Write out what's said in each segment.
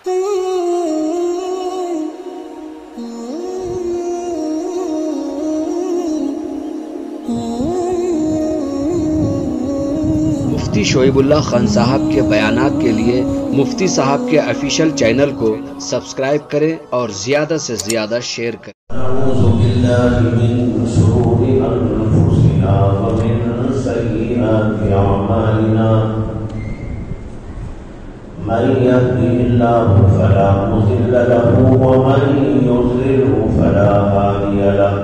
مفتی شعیب اللہ خان صاحب کے بیانات کے لیے مفتی صاحب کے آفیشیل چینل کو سبسکرائب کریں اور زیادہ سے زیادہ شیئر کریں۔ اعوذ باللہ من شرور انفسنا ومن سیئات اعمالنا من يهده الله فلا مضل له ومن يضلل فلا هادي له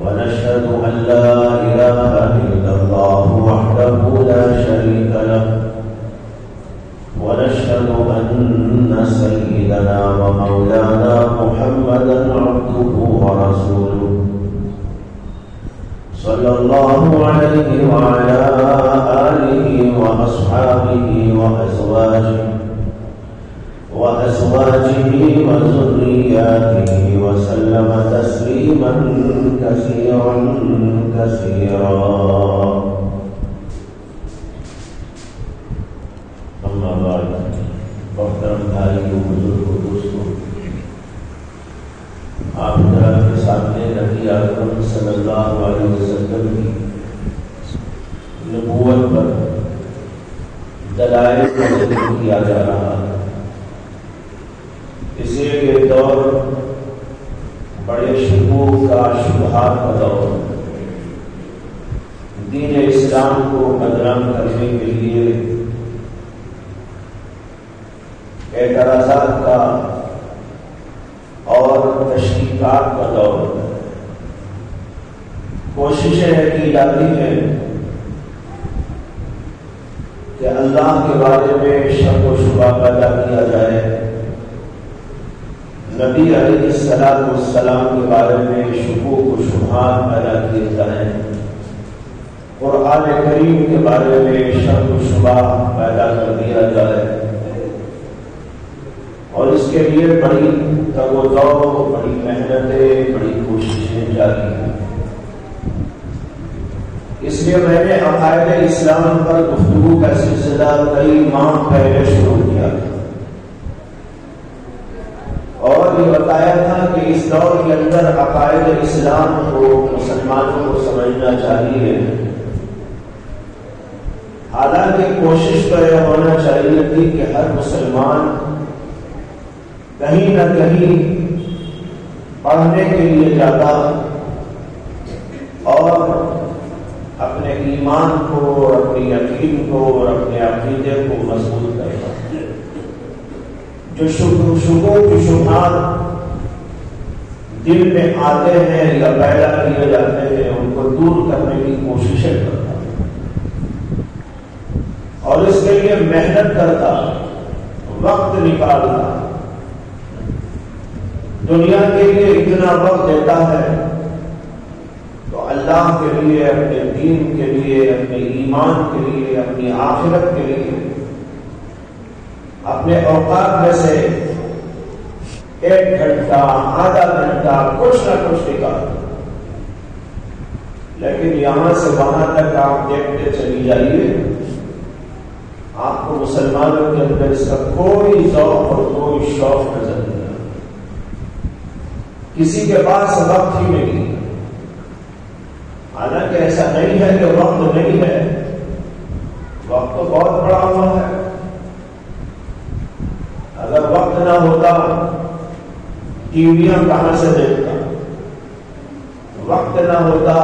ونشهد أن لا إله إلا الله وحده لا شريك له ونشهد أن سيدنا ومولانا محمدا عبده ورسوله صلى الله عليه وعلى آله وأصحابه وأزواجه وذرياته وسلم تسليما كثيرا أما بعد محترم بھائیو بزرگوں دوستوں، آپ حضرات کے سامنے نبی اکرم صلی اللہ علیہ وسلم کی نبوت پر دلائل کا ذکر کیا جا رہا ہے۔ اس لیے یہ دور بڑے شکوک کا، شبہات کا دور، دین اسلام کو بدنام کرنے کے لیے اعتراضات کا اور تشکیکات کا دور، کوششیں کی جاتی ہیں کہ اللہ کے بارے میں شک و شبہ پیدا کیا جائے، نبی علیہ السلام کے بارے میں شکوک و شبہات پیدا کیے جائیں، قرآن کریم کے بارے میں شک و شبہ پیدا کر دیا جائے، اور اس کے لیے بڑی تگ و دو، بڑی محنتیں، بڑی کوششیں جاری ہیں۔ اس لیے میں نے عقائد اسلام پر گفتگو کا سلسلہ کئی ماہ پہلے شروع کیا تھا، اور یہ بتایا تھا کہ اس دور کے اندر عقائد اسلام کو مسلمانوں کو سمجھنا چاہیے، حالانکہ کوشش تو یہ ہونا چاہیے تھی کہ ہر مسلمان کہیں نہ کہیں پڑھنے کے لیے جاتا اور اپنے ایمان کو، اپنی یقین کو اور اپنے عقیدے کو مضبوط کرتا۔ جو شکوک و شبہات دل میں آتے ہیں یا پیدا کیے جاتے ہیں، ان کو دور کرنے کی کوششیں کرتا اور اس کے لیے محنت کرتا، وقت نکالتا، دنیا کے لیے اتنا وقت دیتا ہے تو اللہ کے لیے، اپنے دین کے لیے، اپنے ایمان کے لیے، اپنی آخرت کے لیے اپنے اوقات میں سے 1 گھنٹہ، آدھا گھنٹہ کچھ نہ کچھ نکالتا۔ لیکن یہاں سے وہاں تک آپ دیکھتے چلی جائیے، آپ کو مسلمانوں کے اندر اس کا کوئی ذوق اور کوئی شوق نظر نہیں، کسی کے پاس وقت ہی نہیں۔ حالانکہ ایسا نہیں ہے کہ وقت نہیں ہے، وقت تو بہت بڑا ہوا ہے۔ اگر وقت نہ ہوتا ٹی ویاں کہاں سے دیکھتا، وقت نہ ہوتا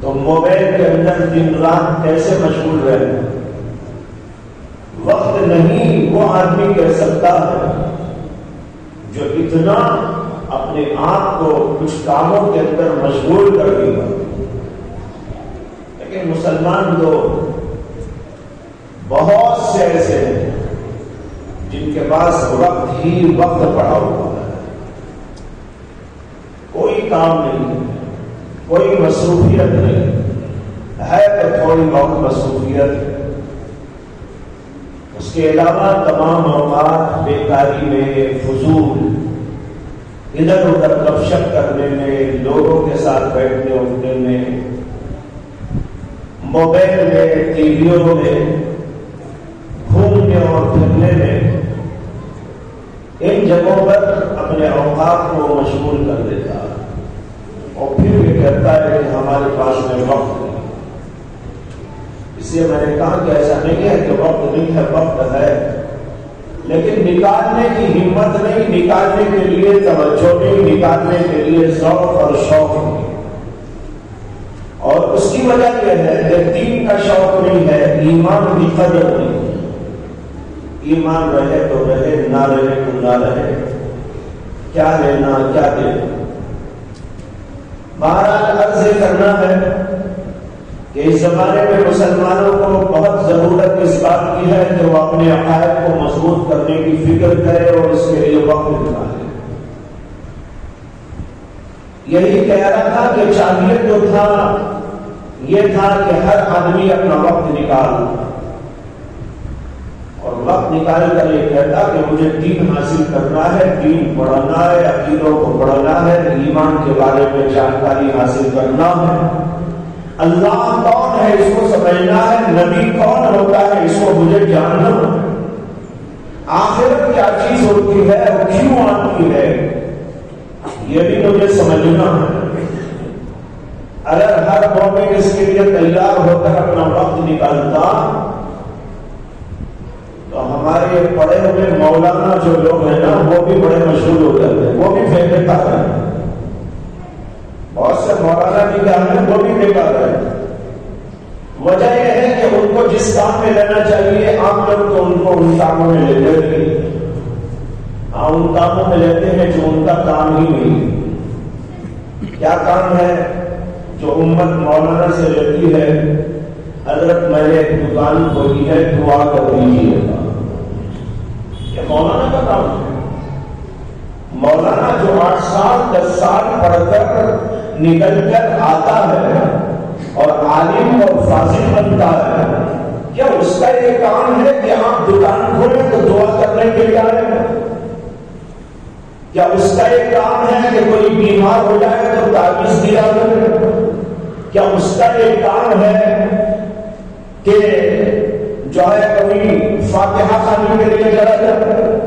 تو موبائل کے اندر دن رات کیسے مشغول رہتا۔ وقت نہیں وہ آدمی کہہ سکتا ہے جو اتنا اپنے آپ کو کچھ کاموں کے اندر مشغول کر دیا۔ لیکن مسلمان لوگ بہت سے ایسے ہیں جن کے پاس وقت ہی وقت پڑا ہوا ہے، کوئی کام نہیں، کوئی مصروفیت نہیں ہے، تو تھوڑی بہت مصروفیت، اس کے علاوہ تمام اوقات بیکاری میں، فضول ادھر ادھر گپ شپ کرنے میں، لوگوں کے ساتھ بیٹھنے اٹھنے میں، موبائل میں، ٹی ویوں میں گھومنے جگہوں پر اپنے اوقات کو مشغول کر دیتا ہے اور پھر یہ کہتا ہے کہ ہمارے پاس میں وقت نہیں. اس لیے میں نے کہا کہ ایسا نہیں ہے کہ وقت نہیں ہے، وقت ہے، لیکن نکالنے کی ہمت نہیں، نکالنے کے لیے توجہ نہیں، نکالنے کے لیے ذوق اور شوق نہیں. اور اس کی وجہ یہ ہے کہ دین کا شوق نہیں ہے، ایمان کی قدر نہیں. ایمان رہے تو رہے، نہ رہے تو نہ رہے، کیا لینا کیا دینا. بہرحال عرض کرنا ہے کہ اس زمانے میں مسلمانوں کو بہت ضرورت اس بات کی ہے کہ وہ اپنے عقائد کو مضبوط کرنے کی فکر کرے اور اس کے لیے وقت نکالے. یہی کہہ رہا تھا کہ چاہیے تو تھا یہ تھا کہ ہر آدمی اپنا وقت نکال اور وقت نکال کر یہ کہتا کہ مجھے دین حاصل کرنا ہے، دین پڑھنا ہے، عقیدوں کو پڑھنا ہے، ایمان کے بارے میں جانکاری حاصل کرنا ہے، اللہ کون ہے اس کو سمجھنا ہے، نبی کون ہوتا ہے اس کو مجھے جاننا ہے، آخرت کیا چیز ہوتی ہے اور کیوں آتی ہے یہ بھی مجھے سمجھنا ہے. اگر ہر مومن اس کے لیے تیار ہو کر اپنا وقت نکالتا تو ہمارے پڑھے ہوئے مولانا جو لوگ ہیں نا وہ بھی بڑے مشہور ہو جاتے ہیں، وہ بھی بیکار ہیں. بہت سے مولانا بھی کیا ہے وہ بھی بیکار ہے. وجہ یہ ہے کہ ان کو جس کام میں لینا چاہیے عام لوگ تو ان کو ان کاموں میں لیتے نہیں. ان کاموں میں لیتے ہیں جو ان کا کام ہی نہیں. کیا کام ہے جو امت مولانا سے لیتی ہے؟ حضرت میں نے ایک دکان کھولی ہے، دعا کر دیجیے گا. یہ مولانا کا کام ہے. مولانا جو 8 سال 10 سال پڑھ کر نکل کر آتا ہے اور عالم اور فاضل بنتا ہے، کیا اس کا یہ کام ہے کہ آپ دکان کھولیں تو دعا کرنے کے لیے آئے؟ کیا اس کا یہ کام ہے کہ کوئی بیمار ہو جائے تو تعویذ دیا کرے؟ کیا اس کا یہ کام ہے کہ جو ہے کبھی فاتحہ خانی کے لیے چلا جائے؟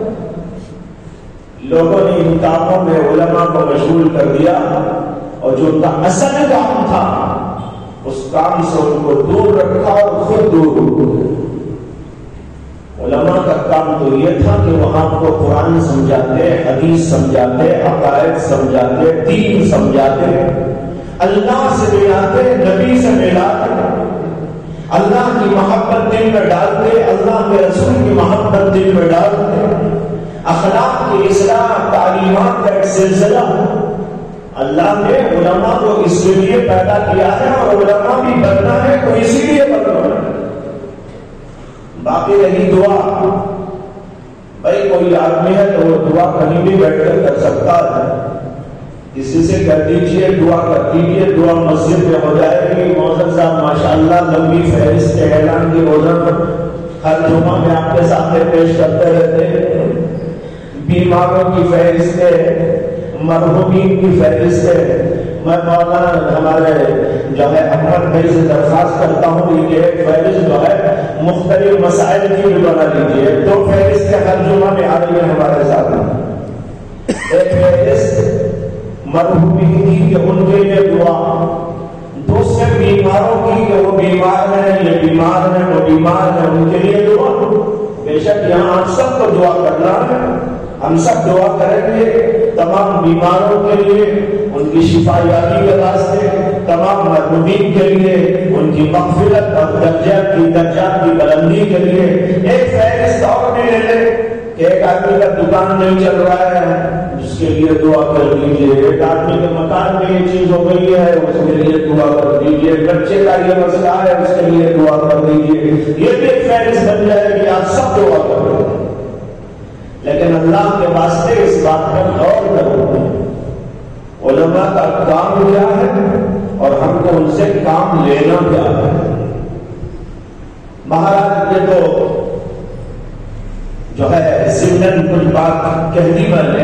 لوگوں نے ان کاموں میں علماء کو مشغول کر دیا اور جو ان کا اصل کام تھا اس کام سے ان کو دور رکھا اور خود دور رکھا. علماء کا کام تو یہ تھا کہ وہ آپ کو قرآن سمجھاتے، حدیث سمجھاتے، عقائد سمجھاتے، دین سمجھاتے، اللہ سے ملاتے، نبی سے ملاتے، اللہ کی محبت دل میں ڈالتے، اللہ کے رسول کی محبت دل میں ڈالتے، اخلاق کی اصلاح، تعلیمات کا ایک سلسلہ. اللہ نے علماء کو اس کے لیے پیدا کیا ہے اور علماء بھی بننا ہے تو اسی لیے بننا ہے. باقی رہی دعا، بھائی کوئی آدمی ہے تو وہ دعا کہیں بھی بیٹھ کر کر سکتا ہے. کسی سے کر دیجیے دعا کر دیجیے، دعا مسجد میں ہو جائے گی. موزن صاحب ماشاءاللہ لمبی فہرست اعلان کی روزن ہر جمعہ میں آپ کے سامنے پیش کرتے رہتے ہیں. بیماروں کی فہرست ہے، مرحومین کی فہرست ہے. میں مولانا ہمارے جو ہے احمد بھائی سے درخواست کرتا ہوں کہ ایک فہرست جو ہے مختلف مسائل کی بھی بنا لیجیے. 2 فہرستیں ہر جمعہ میں آ رہی ہیں ہمارے ساتھ. ایک فہرست مرحومین کی کہ ان کے لیے دعا، دوسرے بیماروں کی کہ وہ بیمار ہیں، یہ بیمار ہیں، وہ بیمار ہیں، ان کے لیے دعا. بے شک یہاں آپ سب کو دعا کرنا ہے، ہم سب دعا کریں گے تمام بیماروں کے لیے، ان کی شفا یابی کے واسطے، تمام مرحومین کے لیے، ان کی مغفرت اور درجات کی بلندی کے لیے. ایک فہرست اور بھی لے لیں کہ ایک آدمی کا دکان نہیں چل رہا ہے جس کے لیے دعا کر دیجیے. ایک آدمی کے مکان میں یہ چیز ہو گئی ہے اس کے لیے دعا کر دیجیے. بچے کا یہ مسئلہ ہے اس کے لیے دعا کر دیجیے. یہ بھی ایک فہرست بن جائے گی، آپ سب دعا کر رہے ہیں. لیکن اللہ کے واسطے اس بات پر غور کرو، علماء کا کام کیا ہے اور ہم کو ان سے کام لینا کیا ہے. مہاراج یہ تو جو ہے ضمن کچھ بات کہہ دی. میں نے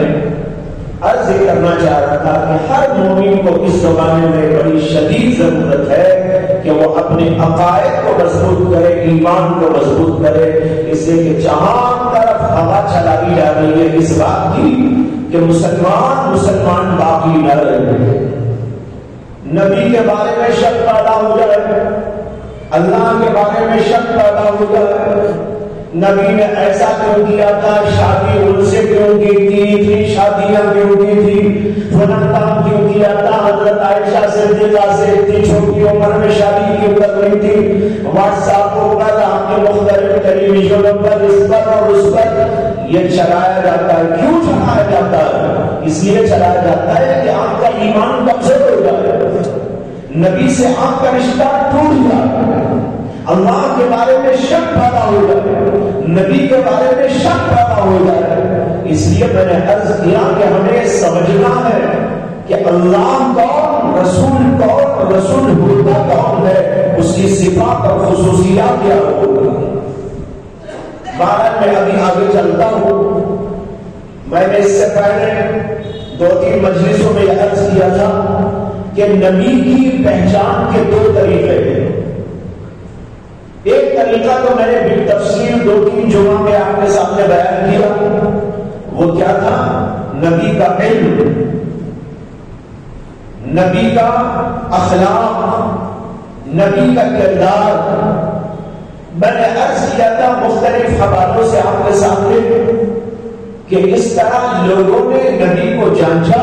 عرض یہ کرنا چاہ رہا تھا کہ ہر مومن کو اس زمانے میں بڑی شدید ضرورت ہے کہ وہ اپنے عقائد کو مضبوط کرے، ایمان کو مضبوط کرے، اس لیے کہ جہاں طرف ہوا افواہ چلائی جا رہی ہے اس بات کی کہ مسلمان باقی نہ رہے، نبی کے بارے میں شک پیدا ہو جائے، اللہ کے بارے میں شک پیدا ہو جائے، نبی نے ایسا کیوں کیا تھا، شادی ان سے کیوں کی تھی، اتنی شادیاں کیوں کی تھی، فلاں کام کیوں کیا تھا، حضرت عائشہ صدیقہ سے اتنی چھوٹی عمر میں شادی کیوں کر رہی تھی، واٹس ایپ پر آپ کے مختلف ٹیلی ویژنوں پر اس پر اور اس پر یہ چلایا جاتا ہے۔ کیوں چلایا جاتا ہے؟ اس لیے چلایا جاتا ہے کہ آپ کا ایمان کمزور ہو جائے، نبی سے آپ کا رشتہ ٹوٹ جائے، اللہ کے بارے میں شک پیدا ہو جائے، نبی کے بارے میں شک پیدا ہو جائے۔ اس لیے میں نے عرض کیا کہ ہمیں سمجھنا ہے کہ اللہ کون، رسول کون، رسول ہوتا کون ہے، اس کی صفات اور خصوصیات کیا ہوگی۔ بارہ میں ابھی آگے چلتا ہوں، میں نے اس سے پہلے 2-3 مجلسوں میں یہ عرض کیا تھا کہ نبی کی پہچان کے 2 طریقے ہیں۔ ایک طریقہ تو میں نے بالتفصیل 2-3 جمعہ میں آپ کے سامنے بیان کیا، وہ کیا تھا؟ نبی کا علم، نبی کا اخلاق، نبی کا کردار۔ میں نے عرض کیا تھا مختلف حوالوں سے آپ کے سامنے کہ اس طرح لوگوں نے نبی کو جانچا،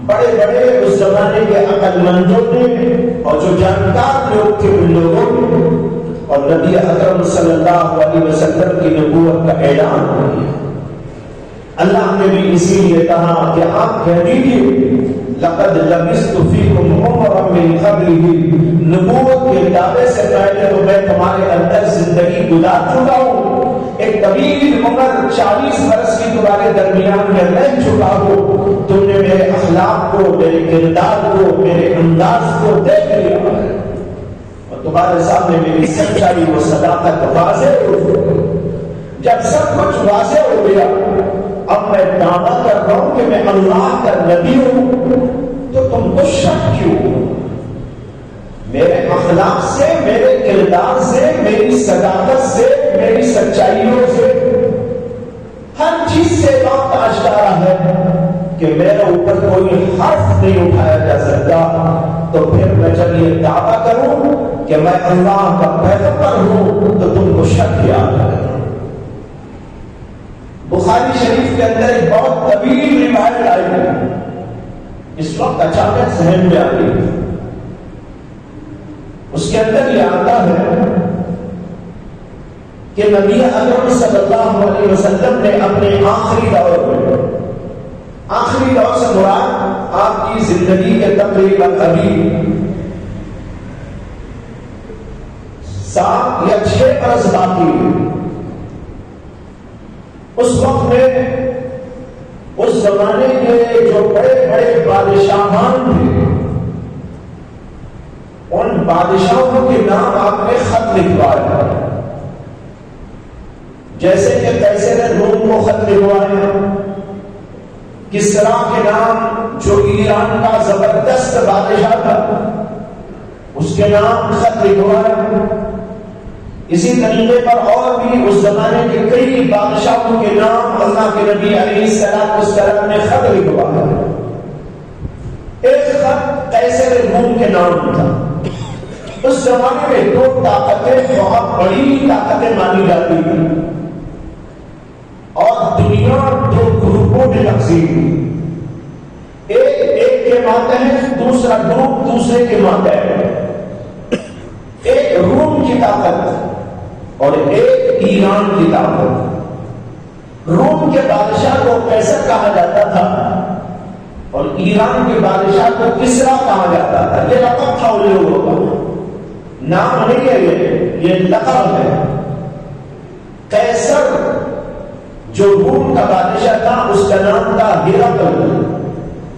بڑے بڑے اس زمانے کے عقل مندوں نے اور جو جانکار لوگ تھے ان لوگوں نے، اور نبی اکرم صلی اللہ علیہ وسلم کی نبوت کا اعلان کیا۔ اللہ نے بھی اسی لیے کہا کہ آپ کہہ دیجیے لقد لبثت فیکم عمرا من قبلہ، نبوت کے دعوے سے پہلے تو میں تمہارے اندر زندگی گزار چکا ہوں، ایک طویل عمر 40 برس کی تمہارے درمیان میں رہ چکا ہوں، تم نے میرے اخلاق کو، میرے کردار کو، میرے انداز کو دیکھ لیا اور تمہارے سامنے میری سچائی و صداقت واضح ہو گئی۔ جب سب کچھ واضح ہو گیا، اب میں دعویٰ کر رہا ہوں کہ میں اللہ کا نبی ہوں، تو تم کو شک کیوں؟ میرے اخلاق سے، میرے کردار سے، میری صداقت سے، میری سچائیوں سے، ہر چیز سے بات آشکارا ہے کہ میرے اوپر کوئی حرف نہیں اٹھایا جا سکتا، تو پھر میں جب یہ دعویٰ کروں کہ میں اللہ کا پیغمبر ہوں تو تم کو شک کیا ہے؟ بخاری شریف کے اندر ایک بہت طویل روایت آئی ہے، اس وقت اچانک ذہن میں آ گئی۔ اس کے اندر یہ آتا ہے کہ نبی اکرم صلی اللہ علیہ وسلم نے اپنے آخری دور میں، آخری دور سے مراد آپ کی زندگی کے تقریباً ابھی 7 یا 6 برس باقی، اس وقت میں اس زمانے کے جو بڑے بڑے بادشاہان تھے، ان بادشاہوں کے نام آپ نے خط لکھوایا، جیسے کہ قیصر روم کو خط لکھوایا، کسرا کے نام جو ایران کا زبردست بادشاہ تھا اس کے نام خط لکھوایا، اسی طریقے پر اور بھی اس زمانے کے کئی بادشاہوں کے نام اللہ کے نبی علیہ السلام نے خط لکھوایا۔ ایک خط قیصر روم کے نام تھا۔ اس زمانے میں 2 طاقتیں بہت بڑی طاقتیں مانی جاتی تھی اور دنیا 2 گروپوں میں تقسیم تھی، ایک کے ماتحت، دوسرا گروپ دوسرے کے ماتحت، ایک روم کی طاقت اور ایک ایران کی طاقت۔ روم کے بادشاہ کو قیصر کہا جاتا تھا اور ایران کے بادشاہ کو کسرا کہا جاتا تھا۔ یہ لقب تھا ان لوگوں کا، نام نہیں ہے، یہ لقب ہے۔ قیصر جو روم کا بادشاہ تھا اس کا نام تھا ہرقل۔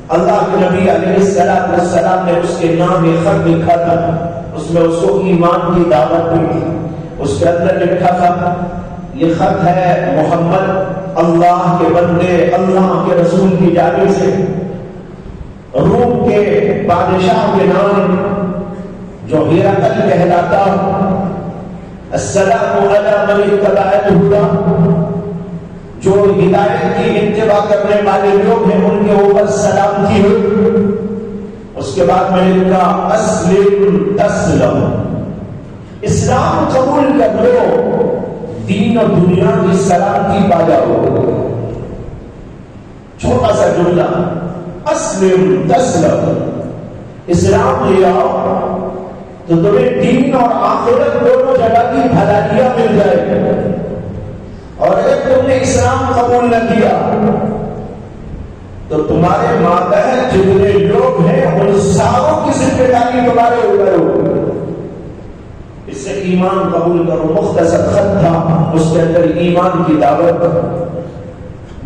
اللہ کے نبی علیہ السلام نے اس کے نام ایک خط لکھا تھا، اس میں اس کو ایمان کی دعوت دی تھی۔ اس کے اندر لکھا تھا یہ خط ہے محمد اللہ کے بندے، اللہ کے رسول کی جانب سے روم کے بادشاہ کے نام جو ہرقل کہلاتا، السلام علی من اتبع الہدی، جو ہدایت کی اتباع کرنے والے لوگ ہیں ان کے اوپر سلامتی ہو. اس کے بعد میں نے کہا اسلم تسلم، اسلام قبول کر لو، دین اور دنیا کی سلامتی پا جاؤ. چھوٹا سا جملہ، اسلم تسلم، اسلام لے آؤ تو تمہیں دین اور آخرت دونوں جگہ کی بھلائیاں مل جائے. اور اگر تم نے اسلام قبول نہ کیا تو تمہارے ماتحت جتنے لوگ ہیں ان ساروں کی ذمہ داری تمہارے اوپر ہو. اس سے ایمان قبول کرو. مختصر خط تھا، اس کے اندر ایمان کی دعوت.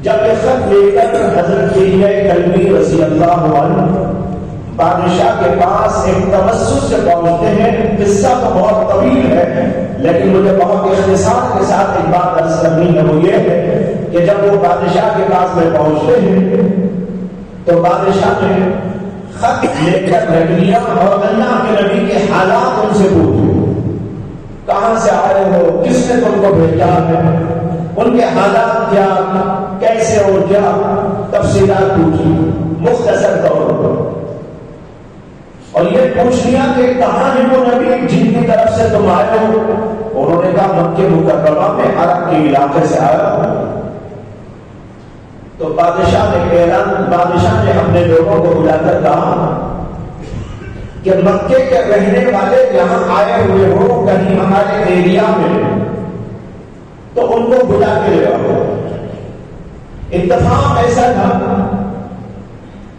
جب یہ خط لے کر حضرت کلبی رضی اللہ عنہ بادشاہ کے پاس ایک توسط سے پہنچتے ہیں، قصہ تو بہت طویل ہے لیکن مجھے بہت اختصار کے ساتھ ایک بات عرض کرنی ہے. وہ یہ ہے کہ جب وہ بادشاہ کے پاس میں پہنچتے ہیں تو بادشاہ نے خط لے کر رکھ لیا اور اللہ کے نبی کے حالات ان سے پوچھے. کہاں سے آئے ہو، کس نے تم کو بھیجا ہے، ان کے حالات کیا، کیسے ہو، کیا تفصیلات پوچھی مختصر طور پر. اور یہ پوچھ لیا کہ کہاں ہے وہ نبی جن کی طرف سے تم آئے ہو. انہوں نے کہا مکہ مکرمہ میں عرب کے علاقے سے آیا ہو. تو بادشاہ نے اپنے لوگوں کو بلا کر کہا کہ مکے کے رہنے والے یہاں آئے ہوئے ہو کہیں ہمارے ایریا میں تو ان کو بلا کے لے آؤ. اتفاق ایسا تھا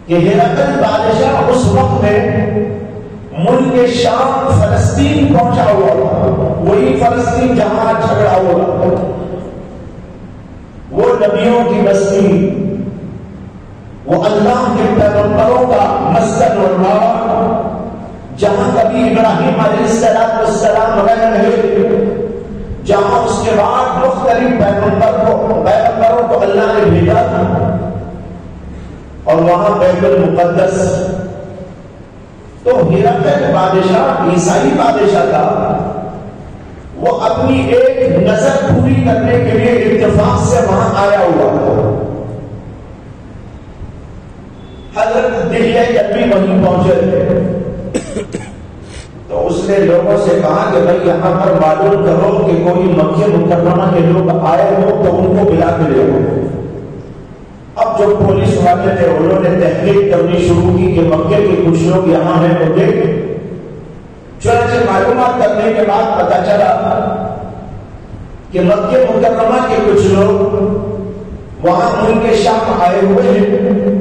کہ ہرقل بادشاہ اس وقت میں ملک شام فلسطین پہنچا ہوا تھا. وہی فلسطین جہاں جھگڑا ہوا، وہ نبیوں کی بستی، وہ اللہ کے پیغمبروں کا مسکن اور ماں، جہاں کبھی ابراہیم علیہ السلام رہے، جہاں اس کے بعد مختلف پیغمبروں کو اللہ نے بھیجا تھا. اور وہاں بیت المقدس. تو ہرقل بادشاہ عیسائی بادشاہ تھا، وہ اپنی ایک نظر پوری کرنے کے لیے اتفاق سے وہاں آیا ہوا تھا. حضرت دلیہ کلبی وہیں پہنچے تھے تو اس نے لوگوں سے کہا کہ بھائی یہاں پر معلوم کرو کہ کوئی مکہ مکرمہ کے لوگ آئے ہو تو ان کو بلا کے لے آؤ. اب جو پولیس والے تھے انہوں نے تحقیق کرنی شروع کی کہ مکے کے کچھ لوگ یہاں ہیں تو دیکھ. چنانچہ معلومات کرنے کے بعد پتا چلا کہ مکہ مکرمہ کے کچھ لوگ وہاں ملک شام آئے ہوئے ہیں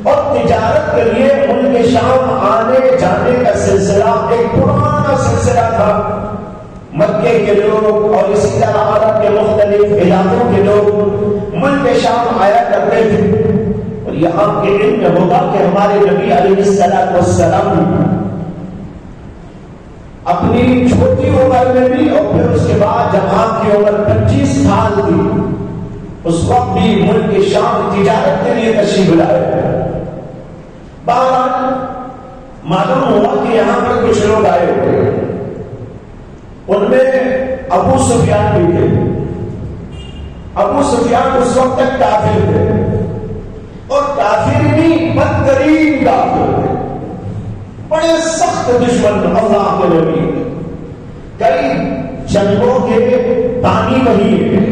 اور تجارت کے لیے ملک شام آنے جانے کا سلسلہ ایک پرانا سلسلہ تھا. مکے کے لوگ اور اسی طرح عرب کے مختلف علاقوں کے لوگ ملک شام آیا کرتے تھے. اور یہاں کے علم میں ہوگا کہ ہمارے نبی علیہ السلام اپنی چھوٹی عمر میں بھی اور پھر اس کے بعد جب آپ کی عمر 25 سال تھی اس وقت بھی ملک شام تجارت کے لیے تشریف لائے. بہرحال معلوم ہوا کہ یہاں پر کچھ لوگ آئے ہوئے، ان میں ابو سفیان بھی تھے. ابو سفیان اس وقت تک کافر تھے اور کافر بھی بدترین کافر تھے، بڑے سخت دشمن اللہ کے نبی. کئی جنگوں کے بانی وہی ہے،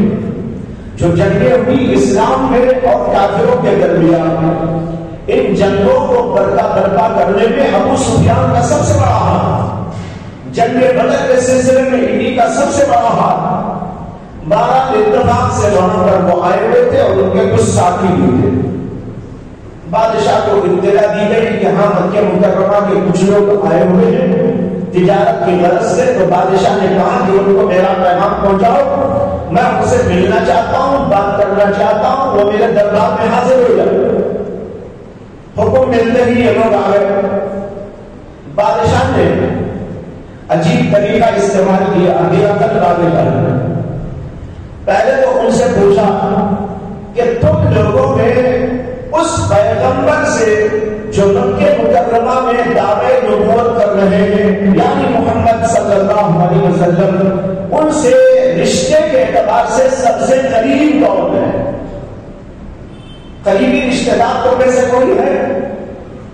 جو جنگیں ہوئی اسلام میں اور کافروں کے درمیان، ان جنگوں کو برپا کرنے میں ابو سفیان کا سب سے بڑا ہاتھ، جنگ بدر کے سلسلے میں انہی کا سب سے بڑا ہاتھ. 12 اتفاق سے وہاں پر وہ آئے ہوئے تھے اور ان کے کچھ ساتھی بھی تھے. بادشاہ کو اطلاع دی گئی کہ ہاں مکہ مکرمہ کے کچھ لوگ آئے ہوئے ہیں تجارت کی غرض سے. تو بادشاہ نے کہا کہ ان کو میرا پیغام پہنچاؤ، میں ان سے ملنا چاہتا ہوں، بات کرنا چاہتا ہوں، وہ میرے دربار میں حاضر ہو جائے. حکم ملتے ہی یہ لوگ آ گئے. بادشاہ نے عجیب طریقہ استعمال کیا. ہرقل بادشاہ نے پہلے تو ان سے پوچھا کہ تم لوگوں میں اس پیغمبر سے جو مکہ مکرمہ میں دعوے نبوت کر رہے ہیں یعنی محمد صلی اللہ علیہ وسلم، ان سے رشتے کے اعتبار سے سب سے قریب کون ہے؟ رشتے دار تو میں سے کوئی ہے؟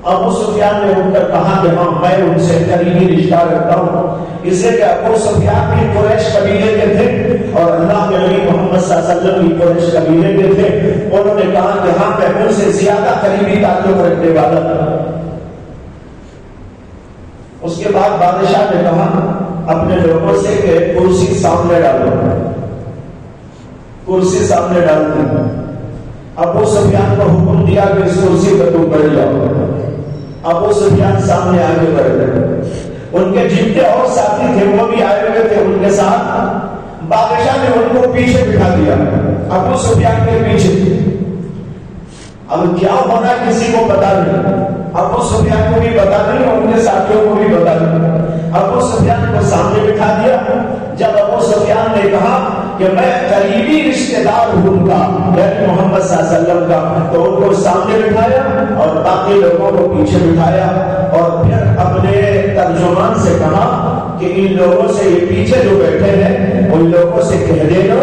ابو سفیان نے ان کر کہا کہ ہاں میں ان سے قریبی رشتہ رکھتا ہوں، اس لیے کہ ابو سفیان بھی قریش قبیلے کے تھے اور اللہ کے نبی محمد صلی اللہ علیہ وسلم بھی قریش قبیلے کے تھے. انہوں نے کہا کہ ہاں میں ان سے زیادہ قریبی تعلق رکھنے والا تھا. اس کے بعد بادشاہ نے کہا اپنے لوگوں سے کہ کرسی سامنے ڈالو، کرسی سامنے ڈال دی. ابو سفیان کو حکم دیا کہ اس کرسی پر تم بیٹھ جاؤ. ابو سفیان سامنے آگے بڑھ گئے. ان کے جتنے اور ساتھی تھے وہ بھی آئے ہوئے تھے ان کے ساتھ. بادشاہ نے ان کو پیچھے بٹھا دیا، ابو سفیان کے پیچھے. اب کیا ہونا کسی کو پتا نہیں، ابو سفیان کو بھی پتا نہیں، ان کے ساتھیوں کو بھی پتا نہیں. ابو سفیان کو سامنے بٹھا دیا. جب ابو سفیان نے کہا کہ میں قریبی رشتے دار ہوں گا یعنی محمد صلی اللہ علیہ وسلم کا، تو ان کو سامنے بٹھایا اور باقی لوگوں کو پیچھے بٹھایا اور پھر اپنے ترجمان سے کہا کہ ان لوگوں سے، یہ پیچھے جو بیٹھے ہیں ان لوگوں سے کہہ دینا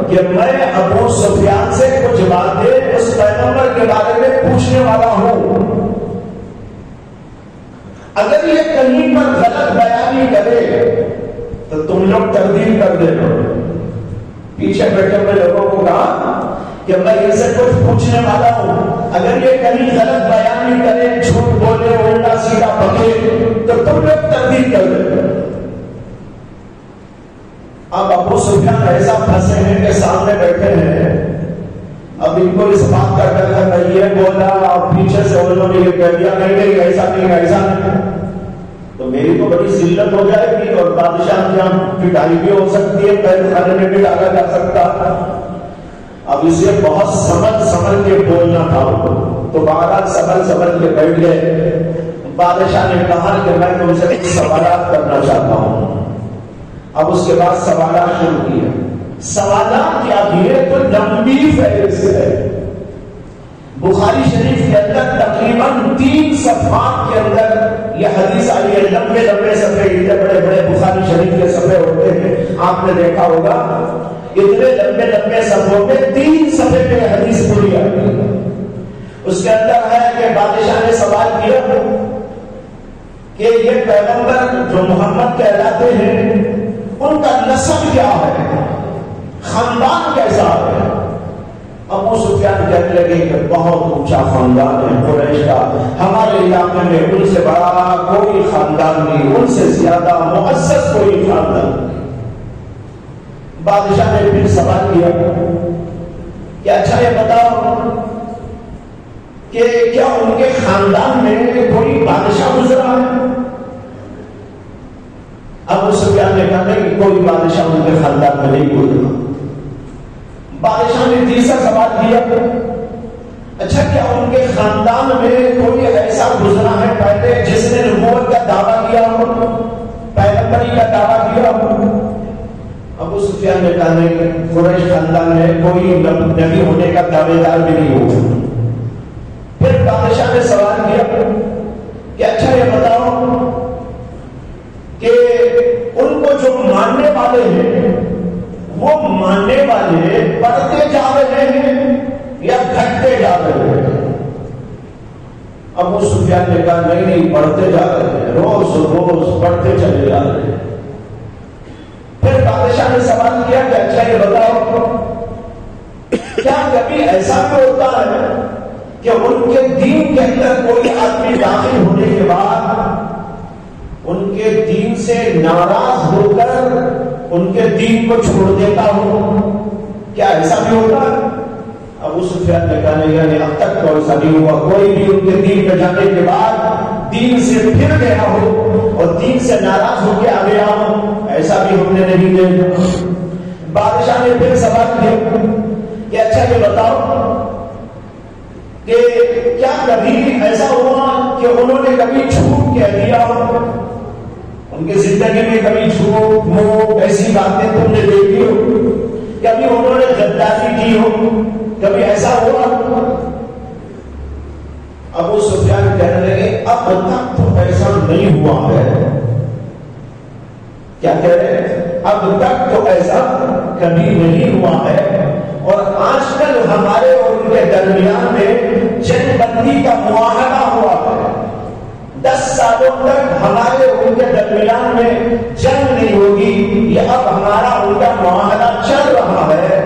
کہ میں ابو سفیان سے کچھ باتیں اس پیغمبر کے بارے میں پوچھنے والا ہوں. اگر یہ کہیں پر غلط بیانی کرے تو تم لوگ تردید کر دینا. پیچھے بیٹھے ہوئے لوگوں کو کہا کہ میں ان سے کچھ پوچھنے والا ہوں، اگر یہ کہیں غلط بیانی کرے، جھوٹ بولے، الٹا سیدھا بکے تو تم لوگ تردید کر دینا. اب ابو سفیان ایسا پھنسے ہیں کہ سامنے بیٹھے ہیں. اب ان کو اس بات کا ڈر ہے کہ یہ بولا اور پیچھے سے انہوں نے یہ کہہ دیا نہیں ایسا نہیں ایسا نہیں، تو میری تو بڑی ذلت ہو جائے گی اور بادشاہ کی پٹائی بھی ہو سکتی ہے، قید خانے میں بھی ڈالا جا سکتا. اب اسے بہت سمجھ کے بولنا تھا، تو بہرحال سمجھ کے بیٹھ گئے. بادشاہ نے کہا کہ میں تم سے کچھ سوالات کرنا چاہتا ہوں. اب اس کے بعد سوالات شروع کیے. سوالات کیا دیے تو لمبی فہرست ہے. بخاری شریف کے اندر تقریباً 3 صفحات کے اندر یہ حدیث آئی ہے. لمبے لمبے صفحے، اتنے بڑے بڑے بخاری شریف کے صفحے ہوتے ہیں، آپ نے دیکھا ہوگا. اتنے لمبے لمبے صفحوں میں 3 صفحے پہ حدیث پوری آتی ہے. اس کے اندر ہے کہ بادشاہ نے سوال کیا کہ یہ پیغمبر جو محمد کہلاتے ہیں ان کا نسب کیا ہے، خاندان کیسا ہے. ابو سفیان کہنے لگے کہ بہت اونچا خاندان ہے قریش کا، ہمارے علاقے میں ان سے بڑا کوئی خاندان نہیں، ان سے زیادہ مؤسس کوئی خاندان نہیں. بادشاہ نے پھر سوال کیا کہ اچھا یہ بتاؤ کہ کیا ان کے خاندان میں کوئی بادشاہ گزرا ہے. ابو سفیان نے کہا کہ کوئی بادشاہ ان کے خاندان میں نہیں گزرا. بادشاہ نے تیسرا سوال کیا اچھا کیا ان کے خاندان میں کوئی ایسا گزرا ہے پہلے جس نے نبوت کا دعویٰ کیا ہو، پیغمبری کا دعویٰ کیا ہو. ابو سفیان نے کہا نہیں، قریش خاندان میں کوئی نبی ہونے کا دعوے دار بھی نہیں ہوگا. پھر بادشاہ نے سوال کیا کہ اچھا یہ بتاؤ کہ ان کو جو ماننے والے ہیں وہ ماننے والے بڑھتے جا رہے ہیں یا گھٹتے جا رہے ہیں. ابو سفیان نے کہا نہیں بڑھتے جا رہے ہیں، روز روز بڑھتے چلے جا رہے ہیں. پھر بادشاہ نے سوال کیا کہ اچھا یہ بتاؤ کیا کبھی ایسا بھی ہوتا ہے کہ ان کے دین کے اندر کوئی آدمی داخل ہونے کے بعد ان کے دین سے ناراض ہو کر ان کے دین کو چھوڑ دیتا ہوں، کیا ایسا بھی ہوتا ہے؟ ابو سفیان نے کہا نہیں، یعنی اب تک تو ایسا نہیں ہوا. کوئی بھی ان کے دین پہ جانے کے بعد دین سے پھر گیا ہو اور دین سے ناراض ہو کے آ گیا ہو، ایسا بھی ہم نے نہیں دیکھا. بادشاہ نے پھر سوال کیا کہ اچھا یہ بتاؤ کہ کیا کبھی ایسا ہوا کہ انہوں نے کبھی جھوٹ کہہ دیا ہو، ان کی زندگی میں کبھی جھوٹ منہ ایسی باتیں تم نے دیکھی ہو، کبھی انہوں نے غداری کی ہو، کبھی ایسا ہوا؟ ابو سفیان کہنے لگے اب تک تو ایسا نہیں ہوا ہے. کیا کہہ رہے ہیں؟ اب تک تو ایسا کبھی نہیں ہوا ہے اور آج کل ہمارے اور ان کے درمیان میں جنگ بندی کا معاہدہ ہوا ہے. 10 سالوں تک ہمارے ان کے درمیان میں جنگ نہیں ہوگی. یہ اب ہمارا ان کا معاہدہ چل رہا ہے.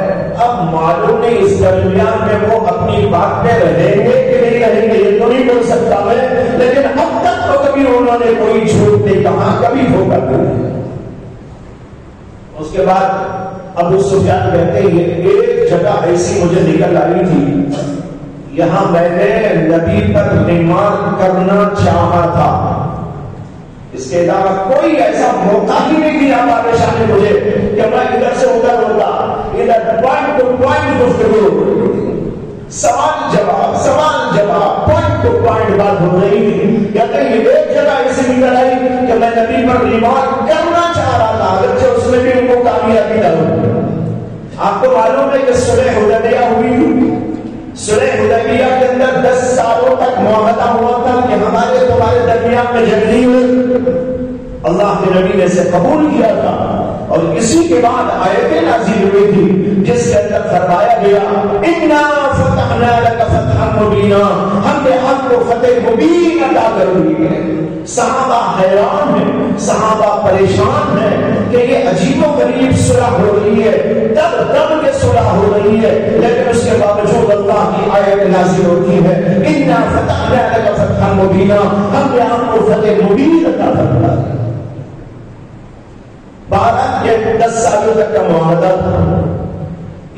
اب معلوم نہیں اس درمیان میں وہ اپنی بات پہ رہیں گے کہ نہیں رہیں گے, یہ تو نہیں بول سکتا میں, لیکن اب تک تو کبھی انہوں نے کوئی جھوٹ نہیں کہا, کبھی دھوکہ نہیں. اس کے بعد ابو سفیان کہتے ہیں ایک جگہ ایسی مجھے نکل آئی تھی, یہاں میں نے نبی پر ریمارک کرنا چاہا تھا, اس کے علاوہ کوئی ایسا موقع ہی نہیں دیا بادشاہ نے مجھے کہ میں ادھر سے ادھر ہوتا. ادھر پوائنٹ ٹو پوائنٹ گفتگو, سوال جواب پوائنٹ ٹو پوائنٹ بات ہو رہی تھی. کہتے ہیں ایک جگہ ایسی نکل آئی کہ میں نبی پر ریمارک کرنا چاہ رہا تھا, اگرچہ اس میں بھی ان کو کامیابی نہ ہو. آپ کو معلوم ہے کہ صلح حدیبیہ ہوئی. صلح حدیبیہ کے اندر 10 سالوں تک معاہدہ ہوا تھا کہ ہمارے تمہارے درمیان میں جنگ نہیں ہوئی. اللہ کے نبی نے اسے قبول کیا تھا, اور اسی کے بعد آیتیں نازل ہوئی تھی جس کے اندر فرمایا گیا انا فتحنا لك فتحا مبینا, ہم نے آپ کو فتح مبین عطا کر دی ہے. صحابہ حیران ہیں, صحابہ پریشان ہیں کہ یہ عجیب و غریب صلح ہو رہی ہے, دب کے صلح ہو رہی ہے, لیکن اس کے باوجود اللہ کی آیت نازل ہوتی ہے انا فتحنا لك فتحا مبینا, ہم نے آپ کو فتح مبین عطا کر دیا. 12 یہ 10 سالوں تک کا معاہدہ تھا.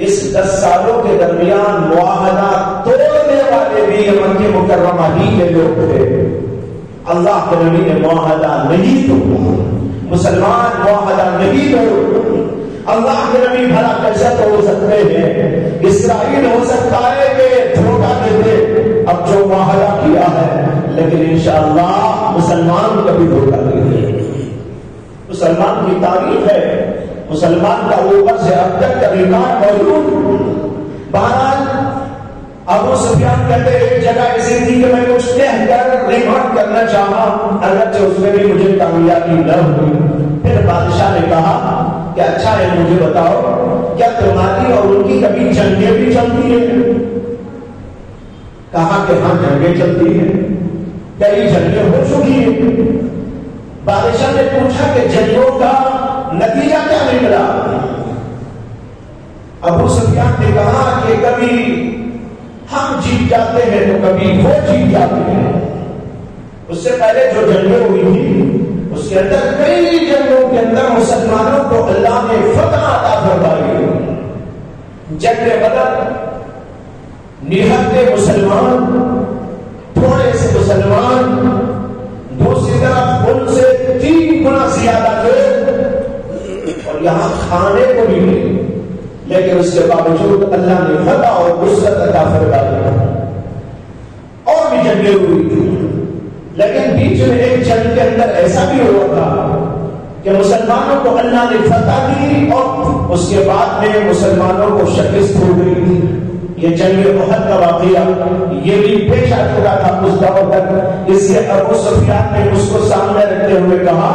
اس 10 سالوں کے درمیان معاہدہ توڑنے والے بھی مکہ مکرمہ ہی کے لوگ تھے. اللہ کے نبی نے معاہدہ نہیں توڑا, مسلمان معاہدہ نہیں توڑا. اللہ کے نبی بھلا کیسے توڑ سکتے ہیں؟ اسرائیل ہو سکتا ہے کہ دھوکہ دیتے اب جو معاہدہ کیا ہے, لیکن انشاءاللہ مسلمان کبھی دھوکہ نہیں دے. مسلمان کی تاریخ ہے, مسلمان کا اوپر سے اب تک کا ریکارڈ موجود. بہرحال ابو سفیان کہتے ایک جگہ ایسی تھی کہ میں کچھ کہہ کر ریمارک کرنا چاہا, اگرچہ اس میں بھی مجھے کامیابی نہ ہوئی. پھر بادشاہ نے کہا کہ اچھا ہے مجھے بتاؤ کیا تمہاری اور ان کی کبھی جنگیں بھی چلتی ہیں؟ کہا کہ ہاں جنگیں چلتی ہیں, کئی جنگیں ہو چکی ہیں. بادشاہ نے پوچھا کہ جنگوں کا نتیجہ کیا نکلا؟ ابو سفیان نے کہا کہ کبھی ہم جیت جاتے ہیں تو کبھی وہ جیت جاتے ہیں. اس سے پہلے جو جنگیں ہوئی تھی اس کے اندر کئی جنگوں کے اندر مسلمانوں کو اللہ نے فتح عطا فرمائی. جنگ بدر نہتے مسلمان, تھوڑے سے مسلمان, دوسری طرف ان سے 3 گنا زیادہ تھے, اور یہاں کھانے کو بھی نہیں, لیکن اس کے باوجود اللہ نے فتح اور نصرت عطا فرمائی. اور بھی جنگیں ہوئی تھی, لیکن بیچ میں ایک جنگ کے اندر ایسا بھی ہوا تھا کہ مسلمانوں کو اللہ نے فتح دی اور اس کے بعد میں مسلمانوں کو شکست ہو گئی. یہ جنگ احد کا واقعہ یہ بھی پیش آ چکا تھا اس دور تک. اس لیے ابو سفیان نے اس کو سامنے رکھتے ہوئے کہا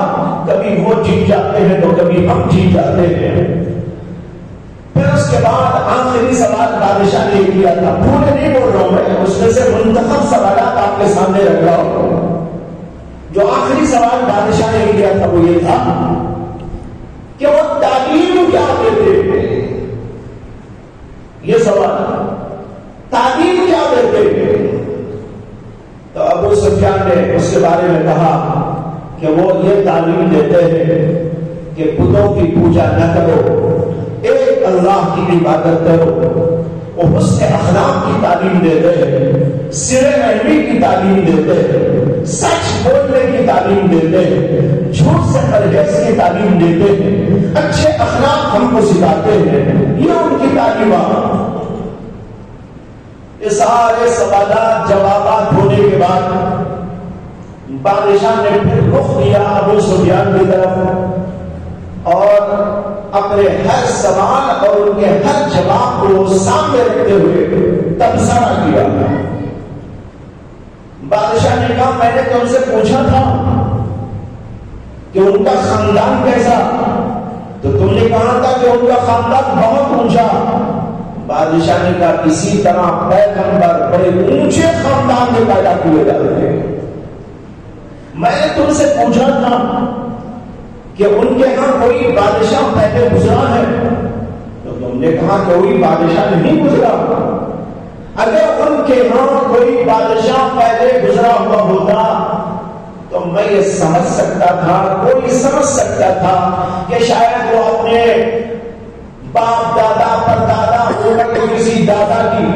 کبھی وہ جیت جاتے ہیں تو کبھی ہم جیت جاتے ہیں. پھر اس کے بعد آخری سوال بادشاہ نے کیا تھا, پورے نہیں بول رہا ہوں میں, اس میں سے منتخب سوالات آپ کے سامنے رکھ رہا ہوں. جو آخری سوال بادشاہ نے کیا تھا وہ یہ تھا کہ وہ تعلیم کیا دیتے ہیں. یہ سوال, تعلیم کیا دیتے ہیں؟ تو ابو سفیان نے اس کے بارے میں کہا کہ وہ یہ تعلیم دیتے ہیں کہ بتوں کی پوجا نہ کرو, ایک اللہ کی عبادت کرو. وہ حسن اخلاق کی تعلیم دیتے ہیں, سر رحمی کی تعلیم دیتے ہیں, سچ بولنے کی تعلیم دیتے ہیں, جھوٹ سے پرہیز کی تعلیم دیتے ہیں, اچھے اخلاق ہم کو سکھاتے ہیں. یہ ان کی تعلیمات. یہ سارے سوالات جوابات ہونے کے بعد بادشاہ نے پھر رخ کیا ابو سفیان کی طرف اور اپنے ہر سوال اور ان کے ہر جواب کو سامنے رکھتے ہوئے تبصرہ کیا. بادشاہ نے کہا میں نے تم سے پوچھا تھا کہ ان کا خاندان کیسا, تو تم نے کہا تھا کہ ان کا خاندان بہت اونچا. بادشاہ نے کہا اسی طرح پیغمبر بڑے اونچے خاندان میں پیدا کیے جاتے ہیں. میں نے تم سے پوچھا تھا کہ ان کے ہاں کوئی بادشاہ پہلے گزرا ہے، تو تم نے کہا کوئی بادشاہ نہیں گزرا. اگر ان کے ہاں کوئی بادشاہ پہلے گزرا ہوا ہوتا تو میں یہ سمجھ سکتا تھا، کوئی سمجھ سکتا تھا کہ شاید وہ اپنے باپ دادا پر دادا کسی دادا کی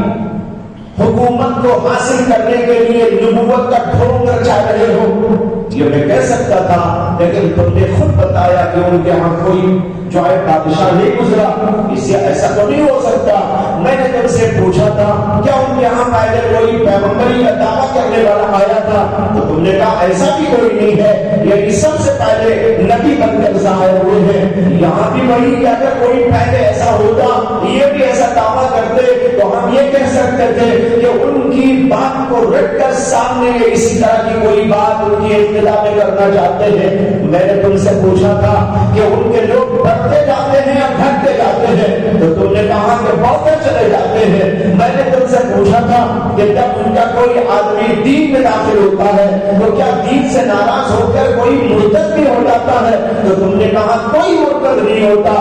حکومت کو حاصل کرنے کے لیے نبوت کا ڈھونگ رچا رہے ہو، یہ میں کہہ سکتا تھا. لیکن تم نے خود بتایا کہ ان کے ہاں کوئی جو ہے بادشاہ نہیں گزرا، اس سے ایسا تو نہیں ہو سکتا. میں نے تم سے پوچھا تھا کیا ان کے ہاں پہلے کوئی پیغمبری کا دعویٰ کرنے والا آیا تھا، تو تم نے کہا ایسا بھی کوئی نہیں ہے، یہ سب سے پہلے نبی بن کر ظاہر ہوئے ہیں. یہاں بھی وہی کہ اگر کوئی پہلے ایسا ہوتا، یہ بھی ایسا دعویٰ کرتے تو ہم یہ کہہ سکتے تھے کہ ان کی بات کو رکھ کر سامنے اسی طرح کی کوئی بات ان کی ابتدا میں کرنا چاہتے ہیں. میں نے تم سے پوچھا تھا کہ ان کے لوگ بڑھتے جاتے ہیں یا گھٹتے جاتے ہیں، تو تم نے کہا کہ بڑھتے چلے جاتے ہیں. میں نے تم سے پوچھا تھا کہ جب ان کا کوئی آدمی دین میں داخل ہوتا ہے تو کیا دین سے ناراض ہو کر کوئی مرتد بھی ہو جاتا ہے، تو تم نے کہا کوئی مرتد نہیں ہوتا.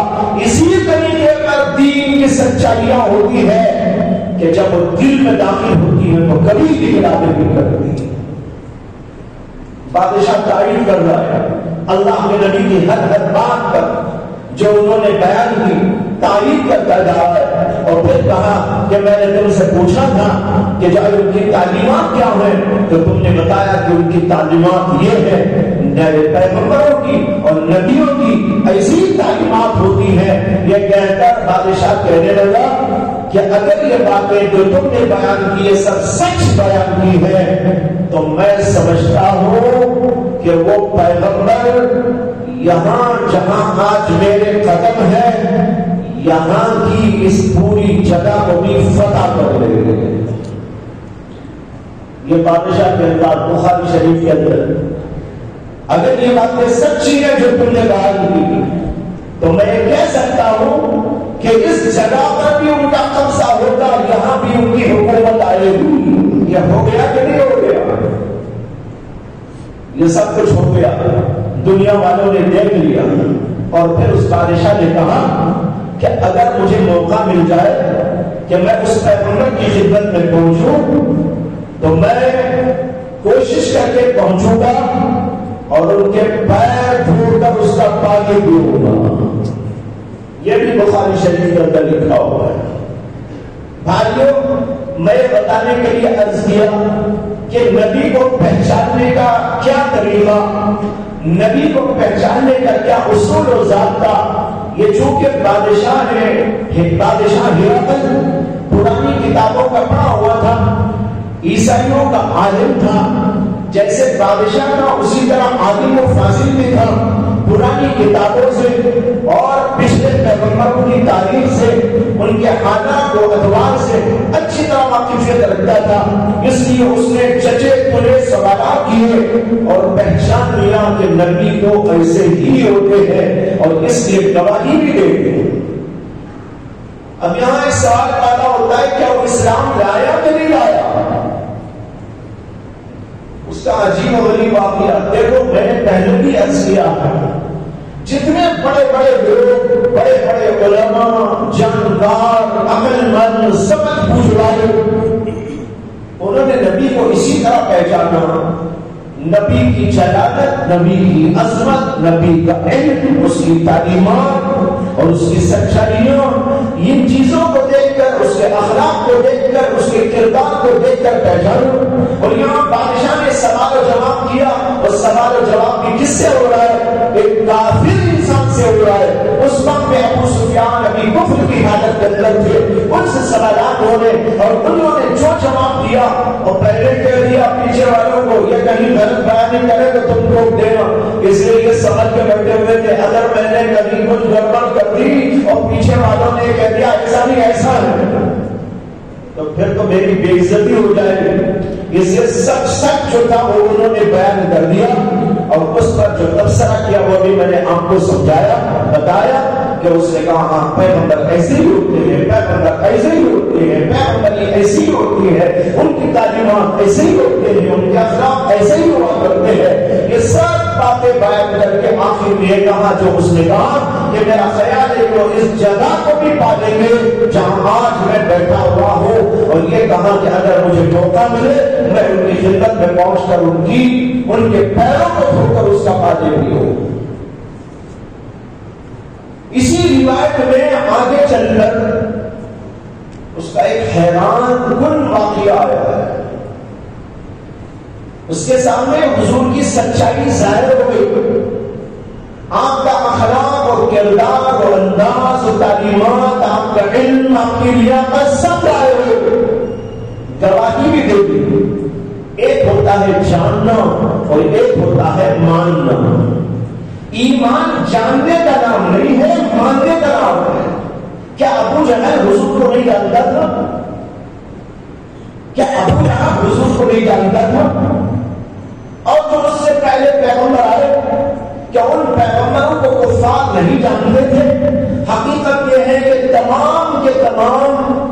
اسی طریقے پر دین کی سچائیاں ہوتی ہے کہ جب وہ دل میں داخل ہوتی ہے تو کبھی دکھلانے بھی کرتی ہے. بادشاہ تعریف کر رہا ہے اللہ کے نبی کی ہر بات پر جو انہوں نے بیان کی تعریف کرتا جا رہا ہے. اور پھر کہا کہ میں نے تم سے پوچھا تھا کہ جب ان کی تعلیمات کیا ہیں، تو تم نے بتایا کہ ان کی تعلیمات یہ ہے پیغمبروں کی اور نبیوں کی ایسی تعلیمات ہوتی ہے. یہ کہہ کر بادشاہ کہنے لگا کہ اگر یہ باتیں جو تم نے بیان کی یہ سب سچ بیان کی ہے تو میں سمجھتا ہوں کہ وہ پیغمبر یہاں جہاں آج میرے قدم ہے یہاں کی اس پوری جگہ کو بھی فتح کر لے گے. یہ بادشاہ کے اندر بخاری شریف کے اندر اگر یہ باتیں سچی ہے جو تم نے بیان کی تو میں یہ کہہ سکتا ہوں کہ اس جگہ پر بھی ان کا قبضہ ہوگا، یہاں بھی ان کی حکومت آئے گی. یہ ہو گیا کہ نہیں ہو گیا؟ یہ سب کچھ ہو گیا، دنیا والوں نے دیکھ لیا. اور پھر اس بادشاہ نے کہا کہ اگر مجھے موقع مل جائے کہ میں اس پیغمبر کی خدمت میں پہنچوں تو میں کوشش کر کے پہنچوں گا اور ان کے پیر دھو کر اس کا پانی پیوں گا. یہ بھی بخاری شریف کے اندر لکھا ہوا ہے. بھائیوں میں بتانے کے لیے عرض کیا کہ نبی کو پہچاننے کا کیا طریقہ، نبی کو پہچاننے کا کیا اصول و ضابطہ. یہ چونکہ بادشاہ ہے، بادشاہ ہرقل پرانی کتابوں کا پڑھا ہوا تھا، عیسائیوں کا عالم تھا. جیسے بادشاہ کا اسی طرح عالم و فاضل بھی تھا. پرانی کتابوں سے اور پچھلے پیغمبروں کی تاریخ سے ان کے حالات و ادوار سے اچھی طرح واقفیت رکھتا تھا. اس لیے اس نے چچے پلے سوالات کیے اور پہچان لیا کہ نبی تو ایسے ہی ہوتے ہیں اور اس لیے گواہی بھی دیتے ہیں. اب یہاں ایک سوال پیدا ہوتا ہے کیا وہ اسلام لایا کہ نہیں لایا؟ اس کا عجیب و غریب واقعہ دیکھو. میں نے پہلے بھی عرض کیا ہے جتنے بڑے بڑے لوگ، بڑے بڑے علماء، جانکار، عقل مند، سمجھ بوجھ والے، انہوں نے نبی کو اسی طرح پہچانا. نبی کی جلالت، نبی کی عظمت، نبی کا علم، اس کی تعلیمات اور اس کی سچائیاں، ان چیزوں کو دیکھ کر، اس کے اخلاق کو دیکھ کر، اس کے کردار کو دیکھ کر پہچانو. اور یہاں بادشاہ نے سوال و جواب کیا اور سوال و جواب بھی کس سے ہو رہا ہے؟ ایک کافر انسان سے ہو رہا ہے. اس وقت میں ابو سفیان ابھی کفر کی حالت کے اندر تھے. ان سے سوالات ہو رہے اور انہوں نے جو جواب دیا اور پہلے کہہ دیا پیچھے والوں کو یہ کہیں غلط بیان نہیں کرے تو تم روک دینا. اس لیے یہ سمجھ کے بیٹھے ہوئے تھے اگر میں نے کبھی کچھ گڑبڑ کر دی اور پیچھے والوں نے کہہ دیا ایسا نہیں ایسا ہے تو پھر تو میری بے عزتی ہو جائے گی. اس لیے سچ سچ جو تھا وہ انہوں نے بیان کر دیا اور اس پر جو تبصرہ کیا وہ بھی میں نے آپ کو سمجھایا، بتایا کہ اس نے کہا ہاں پیغمبر ایسے ہی ہوتے ہیں، پیغمبر ایسے ہی ہوتے ہوتے ہیں، پیغمبری ایسی ہوتی ہے، ان کی تعلیمات ایسے ہی ہوتے ہیں، ان کے اخلاق ایسے ہی ہوا کرتے ہیں. یہ سب باتیں بیان کر کے آخر میں یہ کہا جو اس نے کہا کہ میرا خیال ہے کہ وہ اس جگہ کو بھی پا لیں گے جہاں آج میں بیٹھا ہوا ہوں. اور یہ کہا کہ اگر مجھے موقع ملے میں ان کی خدمت میں پہنچ کر ان کے پیروں کو دھو کر اس کا پاجے بھی ہوں. اسی روایت میں آگے چل کر اس کا ایک حیران کن واقعہ آیا ہے. اس کے سامنے حضور کی سچائی ظاہر ہو گئی. آپ کا اخلاق اور کردار اور انداز اور تعلیمات، آپ کا علم، آپ کی لیاقت سب ظاہر ہو گئی. گواہی بھی دے دی. ایک ہوتا ہے جاننا اور ایک ہوتا ہے ماننا. ایمان جاننے کا نام نہیں ہے، ماننے کا نام ہے. کیا ابو جہل حضور کو نہیں جانتا تھا؟ کیا ابو جہل حضور کو نہیں جانتا تھا؟ اور جو اس سے پہلے پیغمبر آئے کیا ان پیغمبروں کو کفار نہیں جانتے تھے؟ حقیقت یہ ہے کہ تمام کے تمام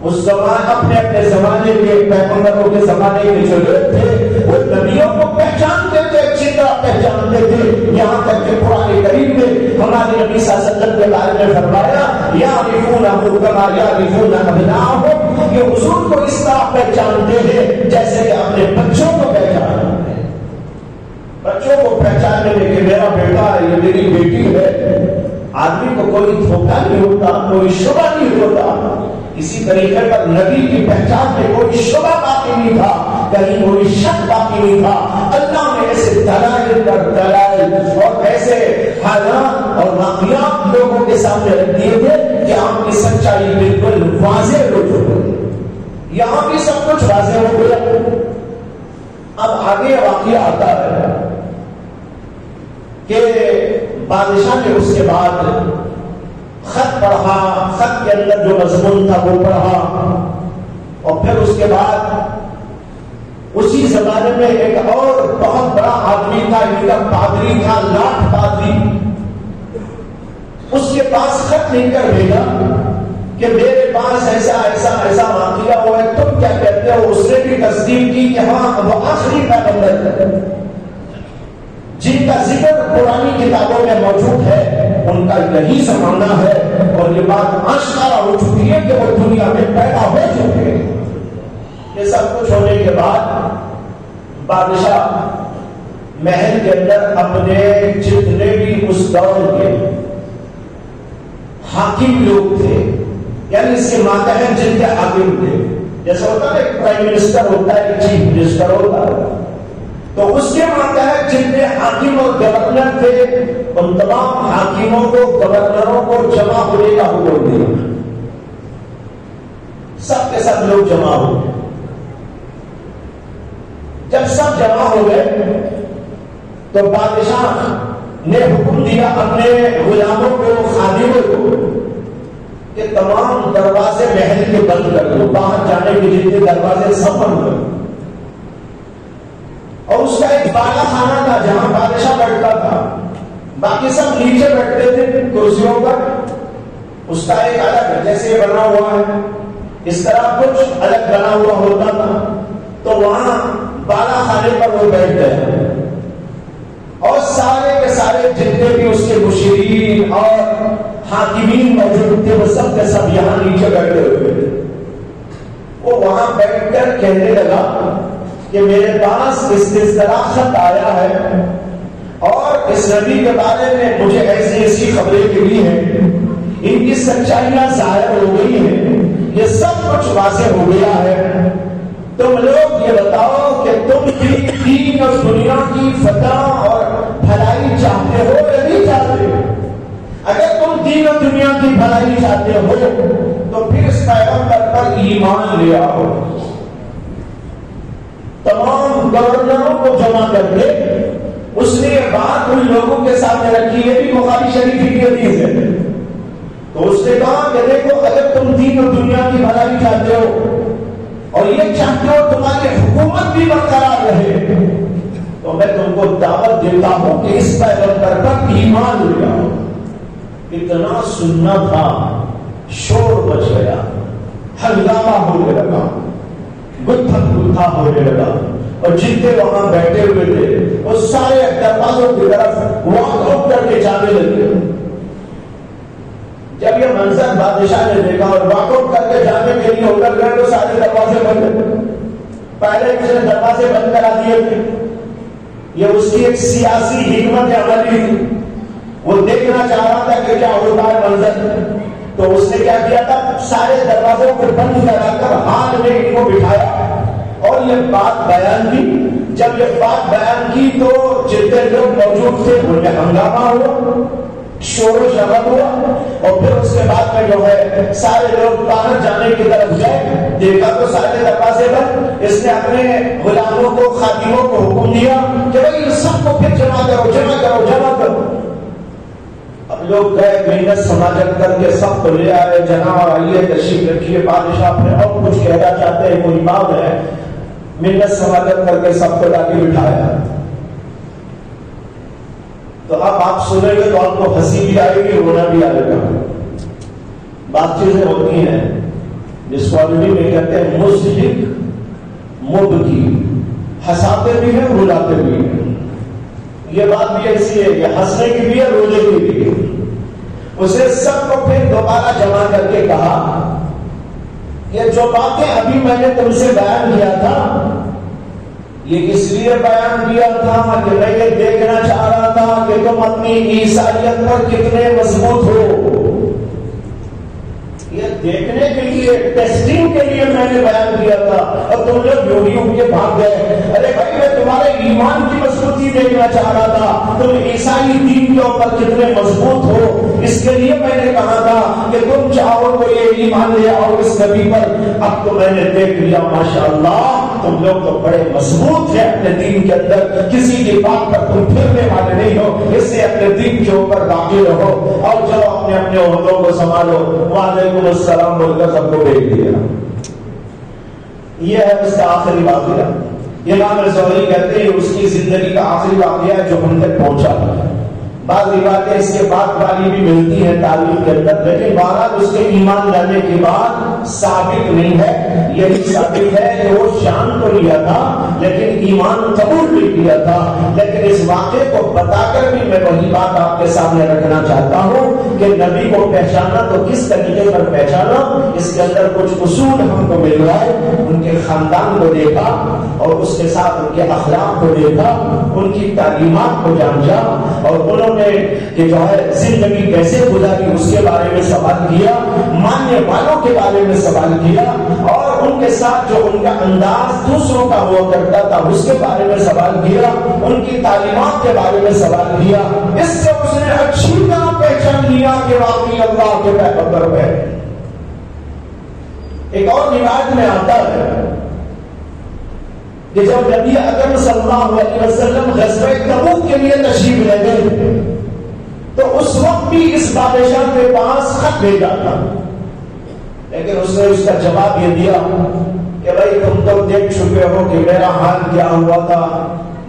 اس زمانے اپنے زمانے کے پیغمبروں کے زمانے کے جو لوگ تھے وہ نبیوں کو پہچانتے تھے، اچھی طرح پہچانتے تھے. یہاں تک کہ قرآن کریم میں ہمارے نبی صلی اللہ علیہ وسلم کے بارے میں فرمایا یعرفونہ کما یعرفون ابناءہم، یہ حضور کو اس طرح پہچانتے ہیں جیسے کہ اپنے بچوں کو پہچانتے ہیں. بچوں کو پہچاننے میں کہ میرا بیٹا ہے، یہ میری بیٹی ہے. آدمی کو کوئی دھوکہ نہیں ہوتا، کوئی شبہ نہیں ہوتا. اسی طریقے پر نبی کی پہچان میں کوئی شبہ باقی نہیں تھا، کہیں کوئی شک باقی نہیں تھا. اللہ نے ایسے دلائل پر دلائل اور ایسے حالات اور واقعات لوگوں کے سامنے رکھ دیے تھے کہ آپ کی سچائی بالکل واضح ہو چکی. یہاں بھی سب کچھ واضح ہو گیا. اب آگے واقعہ آتا ہے کہ بادشاہ نے اس کے بعد خط پڑھا. خط کے اندر جو مضمون تھا وہ پڑھا اور پھر اس کے بعد اسی زمانے میں ایک اور بہت بڑا آدمی تھا، ان کا پادری تھا، لاٹ پادری. اس کے پاس خط لکھ کر بھیجا کہ میرے پاس ایسا ایسا ایسا واقعہ ہوا ہے، تم کیا کہتے ہو؟ اس نے بھی تصدیق کی کہ ہاں وہ آخری پیغمبر ہے جن کا ذکر پرانی کتابوں میں موجود ہے، ان کا یہی زمانہ ہے. اور یہ بات آشکارا ہو چکی ہے کہ وہ دنیا میں پیدا ہو چکے ہیں. یہ سب کچھ ہونے کے بعد بادشاہ محل کے اندر اپنے جتنے بھی اس دور کے حاکم لوگ تھے، یعنی اس کے ماتحت جن کے حاکم تھے، جیسا ہوتا ہے ایک پرائم منسٹر ہوتا ہے، ایک چیف منسٹر ہوتا ہے، تو اس کے ماتحت جتنے حاکم اور گورنر تھے ان تمام حاکموں کو، گورنروں کو جمع ہونے کا حکم دیا. سب کے سب لوگ جمع ہو گئے. جب سب جمع ہو گئے تو بادشاہ نے حکم دیا اپنے غلاموں کو، خادموں کو کہ تمام دروازے محل کے بند کر دو، باہر جانے کے جتنے دروازے سب بند کر دو. اور اس کا ایک بالا خانہ تھا جہاں بادشاہ بیٹھتا تھا، باقی سب نیچے بیٹھتے تھے کرسیوں پر. اس کا ایک الگ جیسے بنا ہوا ہے اس طرح کچھ الگ بنا ہوا ہوتا تھا. تو وہاں بالا خانے پر وہ بیٹھ گئے اور سارے کے سارے جتنے بھی اس کے مشیرین اور حاکمین موجود تھے وہ سب کے سب یہاں نیچے بیٹھے ہوئے تھے. وہ وہاں بیٹھ کر کہنے لگا کہ میرے پاس اس طرح خط آیا ہے اور اس نبی کے بارے میں مجھے ایسی ایسی خبریں ملی ہیں، ان کی سچائیاں ظاہر ہو گئی ہیں، یہ سب کچھ واضح ہو گیا ہے. تم لوگ یہ بتاؤ کہ تم بھی دین اور دنیا کی فتح اور بھلائی چاہتے ہو یا نہیں چاہتے؟ اگر تم دین اور دنیا کی بھلائی چاہتے ہو تو پھر اس پیغمبر پر ایمان لے آؤ. تمام گورنروں کو جمع کر کے اس نے یہ بات ان لوگوں کے سامنے رکھی ہے، بھی بخاری شریف کی حدیث ہے. تو اس نے کہا کہ دیکھو اگر تم دین اور دنیا کی بھلائی چاہتے ہو اور یہ چاہتے ہو تمہاری حکومت بھی برقرار رہے تو میں تم کو دعوت دیتا ہوں کہ اس پیغمبر پر ایمان لے آؤ. اتنا سننا تھا، شور مچ گیا، ہنگامہ ہونے لگا، گتھم گتھا ہونے لگا، اور جتنے وہاں بیٹھے ہوئے تھے وہ سارے دروازوں کی طرف واک آؤٹ کر کے جانے لگے۔ جب یہ منظر بادشاہ نے دیکھا اور واک آؤٹ کر کے جانے کے لیے ادھر گئے تو سارے دروازے بند، پہلے اس نے دروازے بند کرا دیے تھے۔ یہ اس کی ایک سیاسی حکمت عملی تھی، وہ دیکھنا چاہ رہا تھا کہ کیا ہوتا ہے منظر، تو اس نے کیا کیا تھا، سارے دروازوں کو بند کرا کر ہاتھ میں ان کو بٹھایا اور یہ بات بیان کی۔ جب یہ بات بیان کی تو جتنے لوگ موجود تھے انہیں ہنگامہ ہوا، شور و شرابہ ہوا، اور پھر اس کے بعد میں جو ہے سارے لوگ باہر جانے کی طرف گئے، دیکھا تو سارے دروازے بند۔ اس نے اپنے غلاموں کو، خادموں کو حکم دیا کہ بھائی سب کو پھر جمع کرو جمع کرو جمع کرو۔ اب لوگ گئے، محنت سماجت کر کے سب کو لے آئے، جناب آئیے تشریف رکھیے، بادشاہ پھر اور کچھ کہنا چاہتے ہیں، کوئی بات ہے، محنت سماجت کر کے سب کو لا کے بٹھایا۔ تو اب آپ سنیں گے تو آپ کو ہنسی بھی آئے گی، رونا بھی آئے گا۔ بات چیزیں ہوتی ہیں جس کو عربی میں کہتے ہیں مضحک مبکی، ہنساتے بھی ہیں رلاتے بھی ہیں۔ یہ بات بھی ایسی ہے کہ ہنسنے کی بھی ہے رونے کی بھی ہے۔ اسے سب کو پھر دوبارہ جمع کر کے کہا کہ جو باتیں ابھی میں نے تم سے بیان کیا تھا یہ اس لیے بیان کیا تھا کہ میں یہ دیکھنا چاہ رہا تھا کہ تم اپنی عیسائیت پر کتنے مضبوط ہو۔ یہ دیکھنے کے لیے، ٹیسٹنگ کے لیے میں نے بیان کیا تھا، اور تم لوگ یوہی اٹھ کے بھاگ گئے۔ ارے بھائی میں تمہارے ایمان کی مضبوطی دیکھنا چاہ رہا تھا، تم عیسائی دین کے اوپر کتنے مضبوط ہو، اس کے لیے میں نے کہا تھا کہ تم چاہو تو یہ ایمان لے آؤ اس نبی پر۔ اب تو میں نے دیکھ لیا ماشاءاللہ تم لوگ تو بڑے مضبوط ہیں اپنے دین کے اندر، کسی کی بات پر تم پھرنے والے نہیں ہو، اس سے اپنے دین کے اوپر باقی رہو اور جب اپنے اپنے عہدوں کو سنبھالو۔ وعلیکم السلام بول کر سب کو بھیج دیا۔ یہ ہے اس کا آخری واقعہ۔ امام زہری کہتے ہیں اس کی زندگی کا آخری واقعہ جو ہم تک پہنچا۔ بعض روایتیں اس کے بعد والی بھی ملتی ہیں تاریخ کے اندر، لیکن بہرحال اس کے ایمان لانے کے بعد ثابت نہیں ہے۔ یہی ثابت ہے کہ وہ شان تو لیا تھا لیکن ایمان قبول نہیں کیا تھا۔ لیکن اس واقعے کو بتا کر بھی میں وہی بات آپ کے سامنے رکھنا چاہتا ہوں کہ نبی کو پہچانا تو کس طریقے پر پہچانا، اس کے اندر کچھ اصول ہم کو مل رہا ہے۔ ان کے خاندان کو دیکھا اور اس کے ساتھ ان کے اخلاق کو دیکھا، ان کی تعلیمات کو جانچا، اور انہوں نے کہ جو ہے زندگی کیسے گزاری اس کے بارے میں سوال کیا، ماننے والوں کے بارے میں سوال کیا، اور ان کے ساتھ جو ان کا انداز دوسروں کا ہوا کرتا تھا اس کے بارے میں سوال کیا، ان کی تعلیمات کے بارے میں سوال کیا۔ اس سے اس نے اچھی طرح پہچان لیا کہ واقعی اللہ کے پیغمبر ہے۔ ایک اور روایت میں آتا ہے کہ جب نبی اکرم صلی اللہ علیہ وسلم غزوہ تبوک کے لیے تشریف لے گئے تو اس وقت بھی اس بادشاہ کے پاس خط بھیجا تھا، لیکن اس نے اس کا جواب یہ دیا کہ بھائی تم تو دیکھ چکے ہو کہ میرا حال کیا ہوا تھا،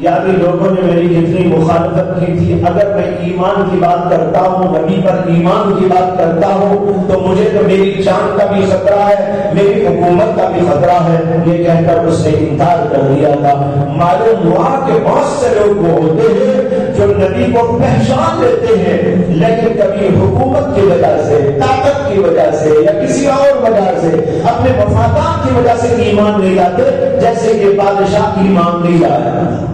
یعنی لوگوں نے میری کتنی مخالفت کی تھی۔ اگر میں ایمان کی بات کرتا ہوں، نبی پر ایمان کی بات کرتا ہوں، تو مجھے تو میری جان کا بھی خطرہ ہے، میری حکومت کا بھی خطرہ ہے۔ یہ کہہ کر اس نے انکار کر دیا تھا۔ معلوم ہوا کہ بہت سے لوگ وہ ہوتے ہیں جو نبی کو پہچان لیتے ہیں لیکن کبھی حکومت کی وجہ سے، طاقت کی وجہ سے یا کسی اور وجہ سے، اپنے مفادات کی وجہ سے ایمان نہیں لاتے، جیسے کہ بادشاہ ایمان نہیں لایا۔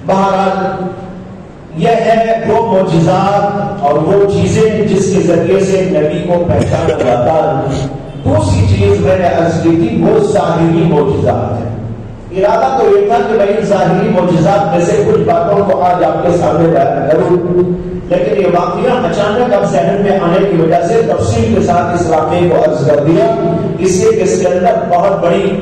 بہرحال یہ ہے وہ معجزات اور وہ چیزیں جس کے ذریعے سے نبی کو پہچانا جاتا ہے۔ دوسری چیز میں نے عرض کی تھی وہ ظاہری معجزات ہے۔ ارادہ تو یہ تھا کہ میں ظاہری معجزات میں سے کچھ باتوں کو آج آپ کے سامنے بیان کروں، لیکن یہ واقعہ اچانک اب ذہن میں آنے کی وجہ سے تفصیل کے ساتھ اس واقعے کو عرض کر دیا، اس لیے کہ اس کے اندر بہت بڑی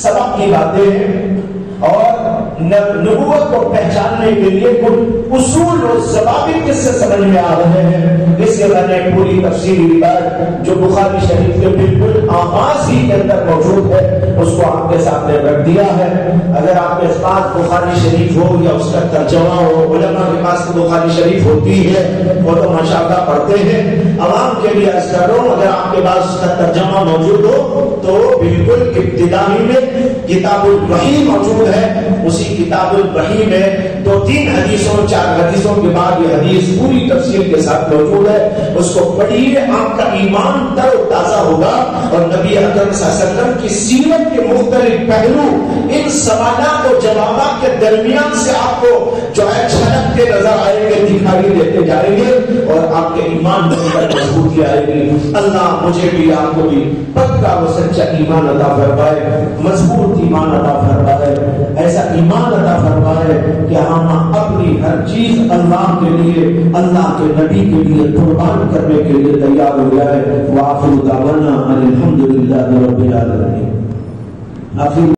سبق کی باتیں ہیں اور نبوت کو پہچاننے کے لیے کچھ اصول اور ضوابط کس سے سمجھ میں آ رہے ہیں۔ اس سے میں نے پوری تفصیلی روایت جو بخاری شریف کے بالکل آغاز ہی کے اندر موجود ہے اس کو آپ کے سامنے رکھ دیا ہے. اگر آپ کے پاس بخاری شریف ہو یا اس کا ترجمہ ہو، علماء کے پاس بخاری شریف ہوتی ہے وہ تو ماشاءاللہ پڑھتے ہیں. عوام کے لیے عرض کر رہا ہوں اگر آپ کے پاس اس کا ترجمہ موجود ہو تو بالکل ابتدائی میں کتاب الوحی موجود ہے. اسی کتاب الوحی میں 2-3 حدیثوں 4 حدیثوں کے بعد یہ حدیث پوری تفصیل کے ساتھ موجود ہے. اس کو پڑھیے، آپ کا ایمان تر و تازہ ہوگا اور نبی اکرم صلی اللہ علیہ وسلم کی سیرت کے مختلف پہلو ان سوالات و جوابات کے درمیان سے آپ کو جو ہے چھلکتے نظر آئیں گے، دکھائی دیتے جائیں گے اور آپ کے ایمان میں مضبوطی آئے گی. اللہ مجھے بھی آپ کو بھی پکا و سچا ایمان عطا فرمائے، مضبوط ایمان عطا فرمائے، ایسا ایمان عطا فرمائے کہ ہم اپنی ہر چیز اللہ کے لیے، اللہ کے نبی کے لیے قربان کرنے کے لیے تیار ہو جائے. وآخر دعوانا الحمدللہ رب العالمین.